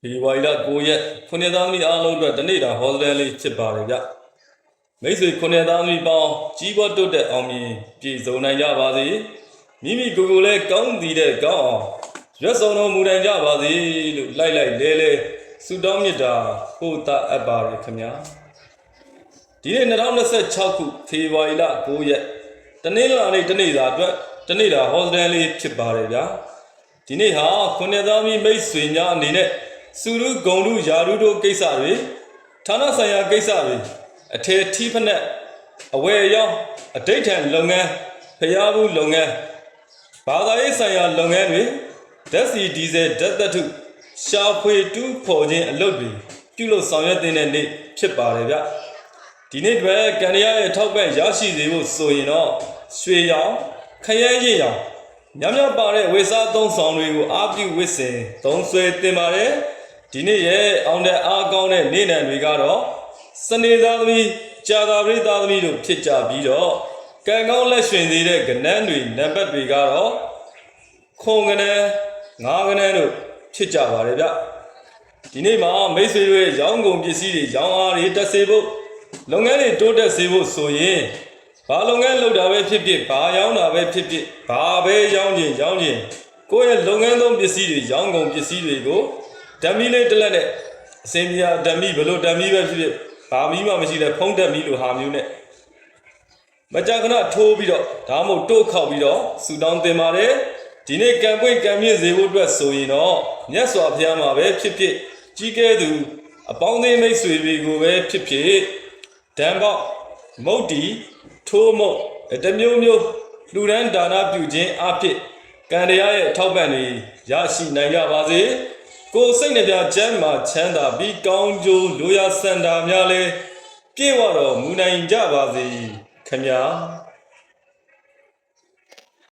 ဒီဝါရီလ9ရက်9သားသမီးအားလုံးအတွက်တနေ့တာဟောစတန်လေးဖြစ်ပါတယ်ဗျမိတ်ဆွေ9သားသမီးပေါင်းကြီးပွားတိုးတက်အောင်မြင်ပြည့်စုံနိုင်ကြပါစေမိမိကိုယ်ကိုယ်လည်းကောင်းတည်တဲ့ကောင်းအောင်ရွတ်ဆောင်တော်မူနိုင်ကြပါစေလို့လိုက်လဲဆုတောင်းမေတ္တာပို့သအပ်ပါတယ်ခင်ဗျာဒီနေ့2026ခုဖေဖော်ဝါရီလ9ရက်တနေ့လာနေ့တနေ့သာအတွက်တနေ့တာဟောစတန်လေးဖြစ်ပါတယ်ဗျာဒီနေ့ဟာ9သားသမီးမိတ်ဆွေများအနေနဲ့စုရုဂုံရုယာရုတို့ကိစ္စတွေဌာနဆိုင်ရာကိစ္စတွေအထေထီးဖက်နဲ့အဝယ်ရောင်းအဋိဌံလုပ်ငန်းဖျားဘူးလုပ်ငန်းဘာသာရေးဆိုင်ရာလုပ်ငန်းတွေဓာတ်ဆီဒီဇယ်ဓာတ်သတ္ထုရှာဖွေတူးဖော်ခြင်းအလုပ်တွေပြုလုပ်ဆောင်ရွက်တဲ့နေ့ဖြစ်ပါတယ်ဗျဒီနေ့တွင်ကန္တရားရဲ့ထောက်ပံ့ရရှိစေဖို့ဆိုရင်တော့ရွှေရောင်ခရဲရင်ရောင်ညပါတဲ့ဝေစားသုံးဆောင်တွေကိုအားပြုဝစ်စင်သုံးဆွဲတင်ပါတယ်ဒီနေ့ရဲ့အောင်တဲ့အားကောင်းတဲ့နေ့နံတွေကတော့စနေသားသမီးကြာသာပရိသသမီးတို့ဖြစ်ကြပြီးတော့ကံကောင်းလက်ရွှင်သေးတဲ့ကဏ္ဍတွေနံပါတ်တွေကတော့ခွန်ကဏ္ဍ9ကဏ္ဍတို့ဖြစ်ကြပါတယ်ဗျဒီနေ့မှာမိတ်ဆွေတွေရောင်းကုန်ပစ္စည်းတွေရောင်းအားတွေတက်စေဖို့လုပ်ငန်းတွေတိုးတက်စေဖို့ဆိုရင်ဘာလုပ်ငန်းလုပ်တာပဲဖြစ်ဖြစ်ဘာရောင်းတာပဲဖြစ်ဖြစ်ဘာပဲရောင်းခြင်းကိုယ့်ရဲ့လုပ်ငန်းသုံးပစ္စည်းတွေရောင်းကုန်ပစ္စည်းတွေကိုဓမီလေးတစ်လက်နဲ့အစင်ပြဓမီဘလို့ဓမီပဲဖြစ်ဖြစ်ဘာမီးမှမရှိတဲ့ဖုံးဓမီလိုဟာမျိုးနဲ့မကြာခဏထိုးပြီးတော့ဒါမှမဟုတ်တို့ခောက်ပြီးတော့ဆူတောင်းတင်ပါတယ်ဒီနေ့ကံပွင့်ကံမြင့်စေဖို့အတွက်ဆိုရင်တော့မြတ်စွာဘုရားမှာပဲဖြစ်ဖြစ်ကြီးကဲသူအပေါင်းအသင်းမိတ်ဆွေတွေကိုပဲဖြစ်ဖြစ်ဓမ္မောက်မုတ်တီထိုးမုတ်တမျိုးမျိုးလူဒန်းဒါနပြုခြင်းအဖြစ်ကံတရားရဲ့ထောက်ပံ့တွေရရှိနိုင်ကြပါစေကိုယ်စိတ်နှပြချမ်းသာချမ်းသာပြီးကောင်းကျိုးလိုရာစံတာများလဲပြည့်ဝတော်မူနိုင်ကြပါစေခင်ဗျာ